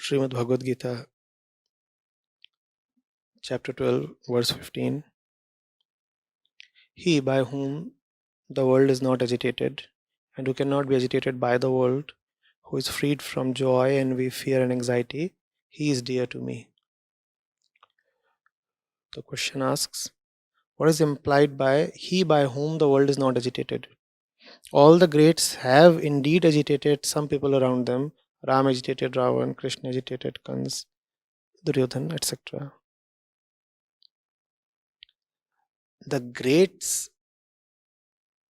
Srimad Bhagavad Gita, chapter 12, verse 15. He by whom the world is not agitated, and who cannot be agitated by the world, who is freed from joy, envy, fear, and anxiety, he is dear to me. The question asks, what is implied by he by whom the world is not agitated? All the greats have indeed agitated some people around them. Ram agitated Ravan, Krishna agitated Kans, Duryodhan, etc. The greats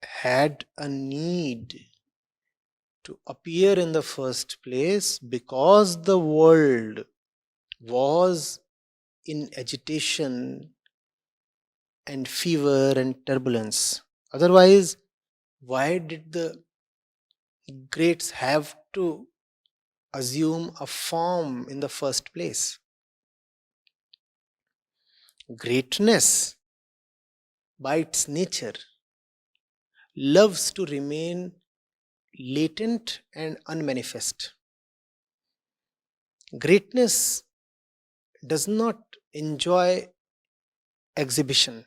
had a need to appear in the first place because the world was in agitation and fever and turbulence. Otherwise, why did the greats have to assume a form in the first place? Greatness, by its nature, loves to remain latent and unmanifest. Greatness does not enjoy exhibition.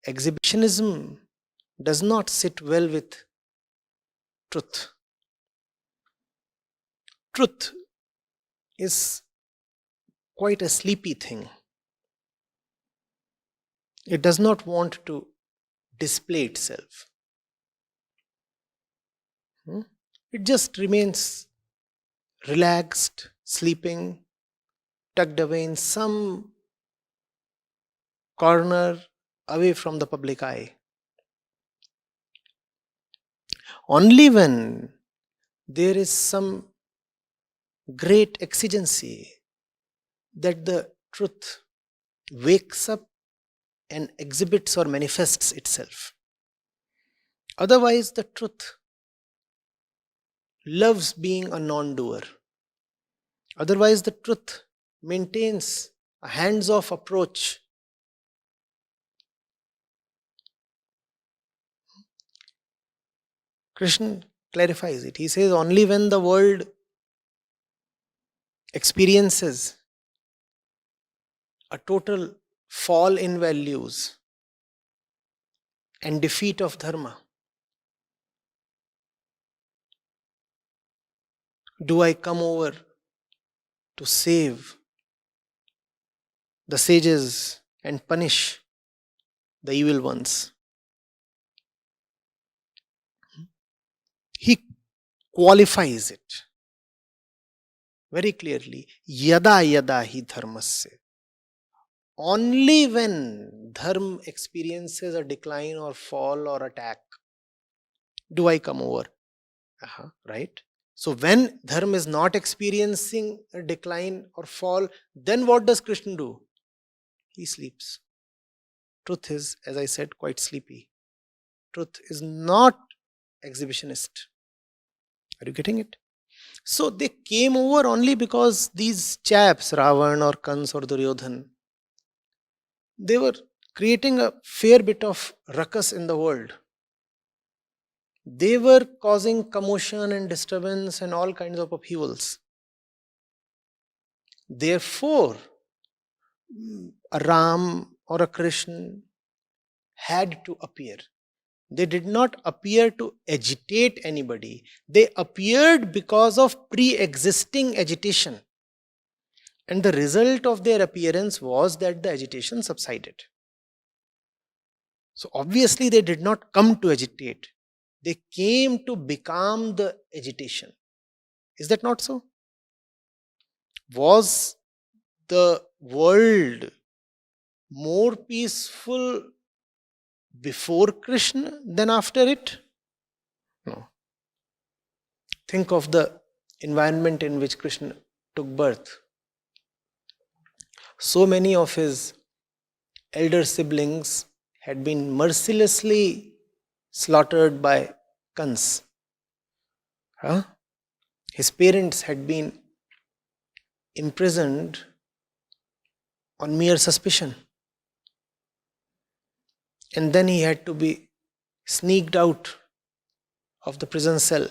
Exhibitionism does not sit well with truth. Truth is quite a sleepy thing. It does not want to display itself. It just remains relaxed, sleeping, tucked away in some corner away from the public eye. Only when there is some great exigency that the truth wakes up and exhibits or manifests itself. Otherwise, the truth loves being a non-doer. Otherwise, the truth maintains a hands-off approach. Krishna clarifies it. He says, only when the world experiences a total fall in values and defeat of dharma, do I come over to save the sages and punish the evil ones. He qualifies it very clearly. Yada yada hi dharmasya. Only when dharma experiences a decline or fall or attack do I come over. Right? So when dharma is not experiencing a decline or fall, then what does Krishna do? He sleeps. Truth is, as I said, quite sleepy. Truth is not exhibitionist. Are you getting it? So they came over only because these chaps, Ravan or Kans or Duryodhan, they were creating a fair bit of ruckus in the world. They were causing commotion and disturbance and all kinds of upheavals. Therefore, a Ram or a Krishna had to appear. They did not appear to agitate anybody. They appeared because of pre-existing agitation. And the result of their appearance was that the agitation subsided. So obviously they did not come to agitate. They came to become the agitation. Is that not so? Was the world more peaceful before Krishna than after it? No. Think of the environment in which Krishna took birth. So many of his elder siblings had been mercilessly slaughtered by Kans. His parents had been imprisoned on mere suspicion. And then he had to be sneaked out of the prison cell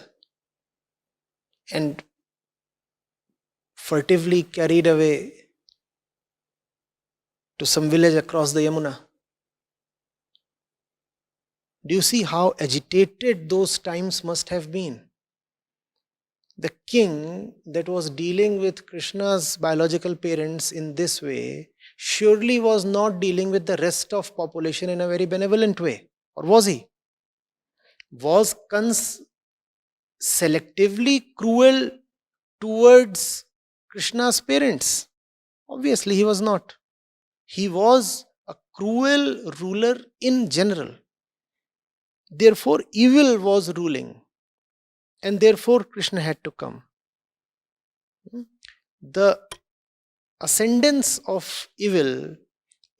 and furtively carried away to some village across the Yamuna. Do you see how agitated those times must have been? The king that was dealing with Krishna's biological parents in this way surely was not dealing with the rest of population in a very benevolent way. Or was he? Was Kans selectively cruel towards Krishna's parents? Obviously he was not. He was a cruel ruler in general. Therefore evil was ruling. And therefore Krishna had to come. The ascendance of evil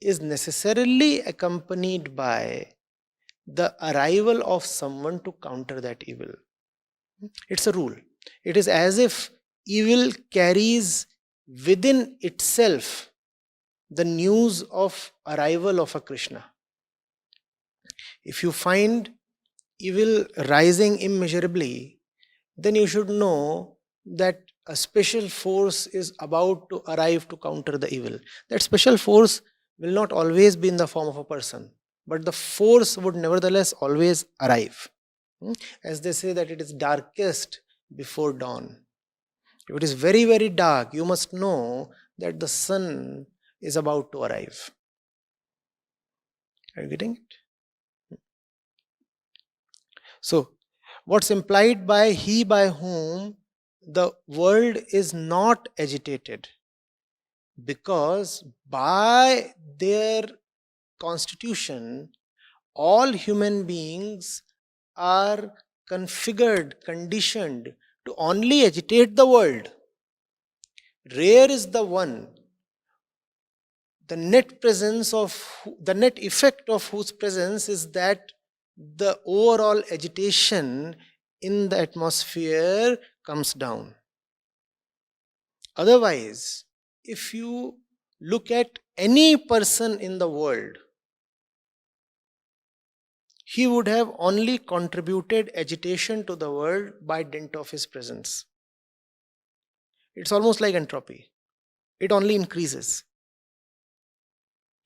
is necessarily accompanied by the arrival of someone to counter that evil. It's a rule. It is as if evil carries within itself the news of arrival of a Krishna. If you find evil rising immeasurably, then you should know that a special force is about to arrive to counter the evil. That special force will not always be in the form of a person, but the force would nevertheless always arrive. As they say that it is darkest before dawn. If it is very, very dark, you must know that the sun is about to arrive. Are you getting it? So, what's implied by he by whom the world is not agitated? Because by their constitution, all human beings are configured, conditioned to only agitate the world. Rare is the one, the net effect of whose presence is that the overall agitation in the atmosphere comes down. Otherwise, if you look at any person in the world, he would have only contributed agitation to the world by dint of his presence. It's almost like entropy. It only increases.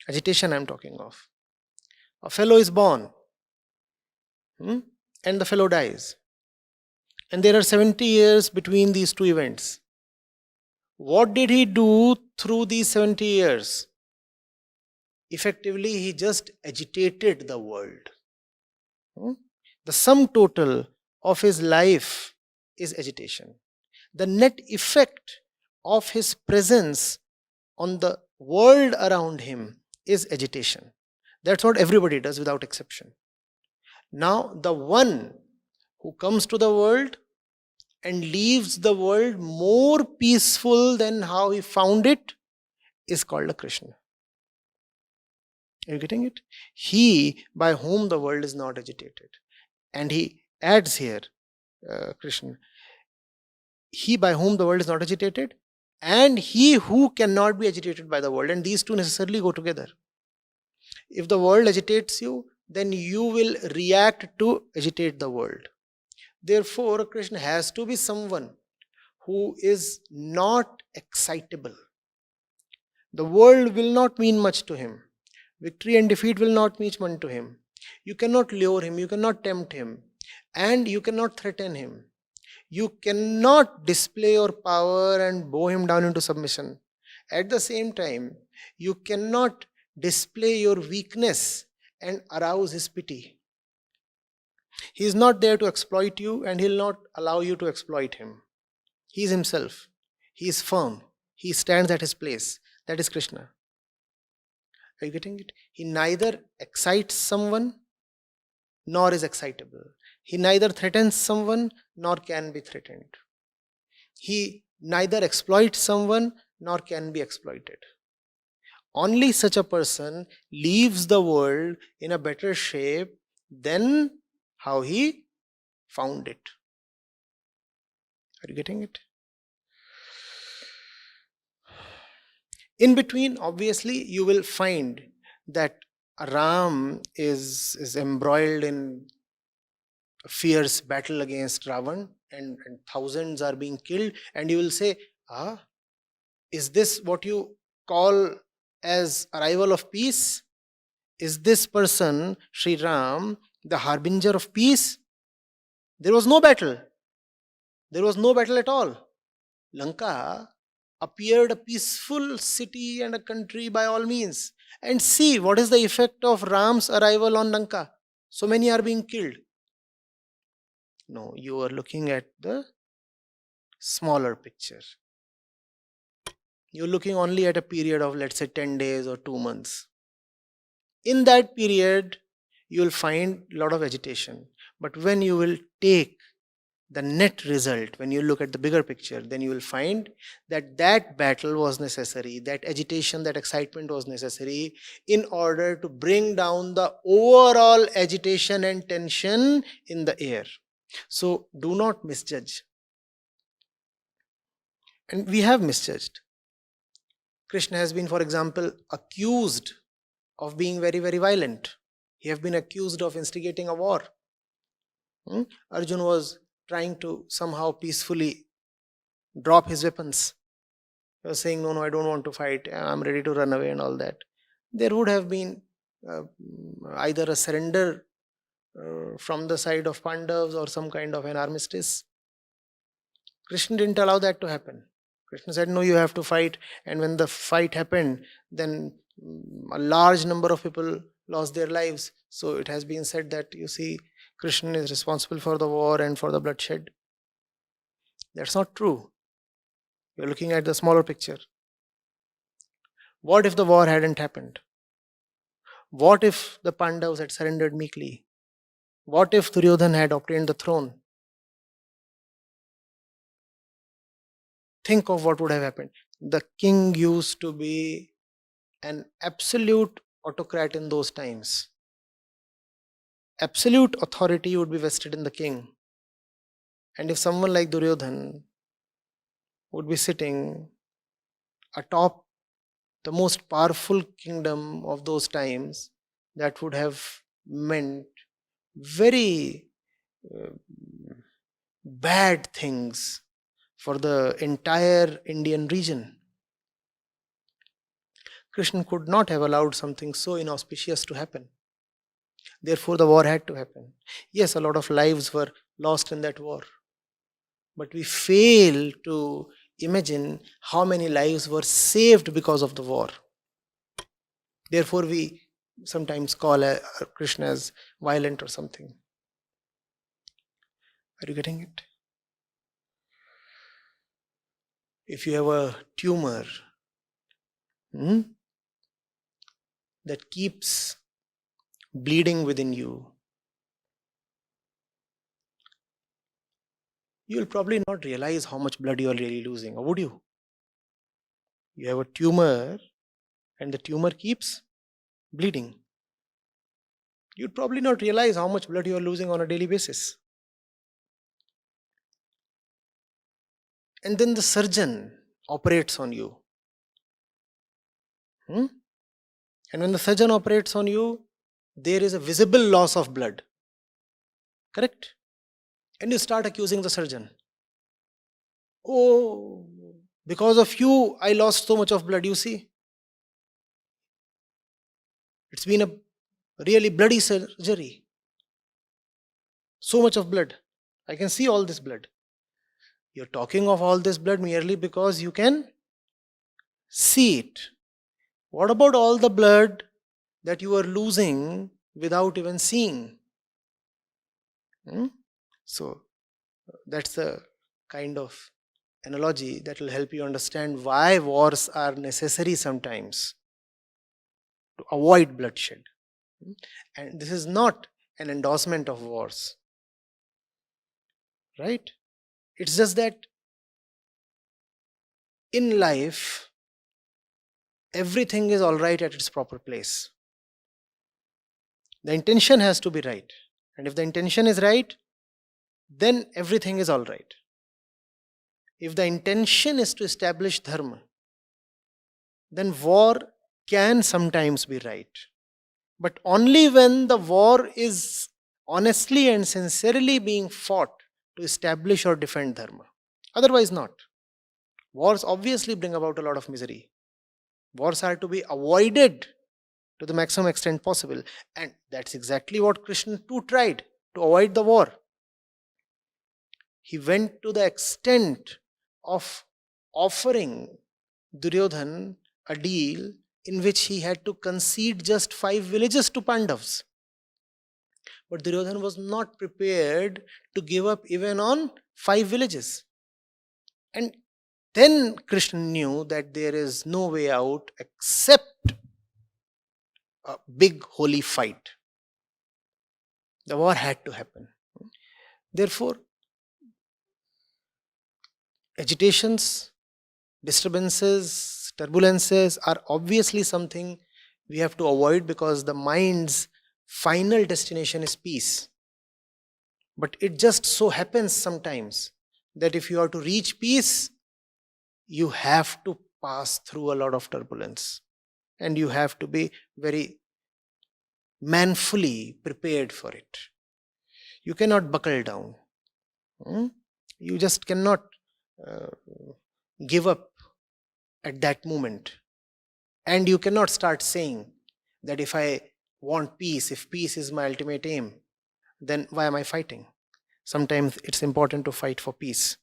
Agitation I'm talking of. A fellow is born, and the fellow dies. And there are 70 years between these two events. What did he do through these 70 years? Effectively, he just agitated the world. The sum total of his life is agitation. The net effect of his presence on the world around him is agitation. That's what everybody does without exception. Now, the one who comes to the world and leaves the world more peaceful than how he found it is called a Krishna. Are you getting it? He by whom the world is not agitated. And he adds here, Krishna, he by whom the world is not agitated, and he who cannot be agitated by the world. And these two necessarily go together. If the world agitates you, then you will react to agitate the world. Therefore, Krishna has to be someone who is not excitable. The world will not mean much to him. Victory and defeat will not mean much to him. You cannot lure him, you cannot tempt him, and you cannot threaten him. You cannot display your power and bow him down into submission. At the same time, you cannot display your weakness and arouse his pity. He is not there to exploit you, and he will not allow you to exploit him. He is himself. He is firm. He stands at his place. That is Krishna. Are you getting it? He neither excites someone nor is excitable. He neither threatens someone nor can be threatened. He neither exploits someone nor can be exploited. Only such a person leaves the world in a better shape than how he found it. Are you getting it? In between, obviously, you will find that Ram is embroiled in a fierce battle against Ravan, and thousands are being killed, and you will say, Is this what you call as arrival of peace? Is this person, Sri Ram, the harbinger of peace? There was no battle. There was no battle at all. Lanka appeared a peaceful city and a country by all means. And see what is the effect of Ram's arrival on Lanka. So many are being killed. No, you are looking at the smaller picture. You're looking only at a period of, let's say, 10 days or 2 months. In that period, you will find a lot of agitation. But when you will take the net result, when you look at the bigger picture, then you will find that that battle was necessary, that agitation, that excitement was necessary in order to bring down the overall agitation and tension in the air. So do not misjudge. And we have misjudged. Krishna has been, for example, accused of being very, very violent. He has been accused of instigating a war. Arjuna was trying to somehow peacefully drop his weapons. He was saying, no, I don't want to fight. I'm ready to run away and all that. There would have been either a surrender from the side of Pandavas or some kind of an armistice. Krishna didn't allow that to happen. Krishna said, no, you have to fight. And when the fight happened, then a large number of people lost their lives. So it has been said that, you see, Krishna is responsible for the war and for the bloodshed. That's not true. You're looking at the smaller picture. What if the war hadn't happened? What if the Pandavas had surrendered meekly? What if Duryodhana had obtained the throne? Think of what would have happened. The king used to be an absolute autocrat in those times. Absolute authority would be vested in the king. And if someone like Duryodhana would be sitting atop the most powerful kingdom of those times, that would have meant very bad things for the entire Indian region. Krishna could not have allowed something so inauspicious to happen. Therefore, the war had to happen. Yes, a lot of lives were lost in that war. But we fail to imagine how many lives were saved because of the war. Therefore, we sometimes call Krishna as violent or something. Are you getting it? If you have a tumor that keeps bleeding within you, you will probably not realize how much blood you are really losing, or would you? You have a tumor and the tumor keeps bleeding. You'd probably not realize how much blood you are losing on a daily basis. And then the surgeon operates on you. And when the surgeon operates on you, there is a visible loss of blood. Correct? And you start accusing the surgeon. Oh, because of you, I lost so much of blood, you see. It's been a really bloody surgery. So much of blood. I can see all this blood. You're talking of all this blood merely because you can see it. What about all the blood that you are losing without even seeing? So that's the kind of analogy that will help you understand why wars are necessary sometimes to avoid bloodshed. And this is not an endorsement of wars, right? It's just that in life, everything is all right at its proper place. The intention has to be right. And if the intention is right, then everything is all right. If the intention is to establish dharma, then war can sometimes be right. But only when the war is honestly and sincerely being fought to establish or defend dharma. Otherwise not. Wars obviously bring about a lot of misery. Wars are to be avoided to the maximum extent possible. And that's exactly what Krishna too tried, to avoid the war. He went to the extent of offering Duryodhan a deal in which he had to concede just 5 villages to Pandavas. But Duryodhan was not prepared to give up even on 5 villages. And then Krishna knew that there is no way out except a big holy fight. The war had to happen. Therefore, agitations, disturbances, turbulences are obviously something we have to avoid, because the mind's final destination is peace. But it just so happens sometimes that if you are to reach peace, you have to pass through a lot of turbulence, and you have to be very manfully prepared for it. You cannot buckle down. You just cannot give up at that moment. And you cannot start saying that if I want peace, if peace is my ultimate aim, then why am I fighting? Sometimes it's important to fight for peace.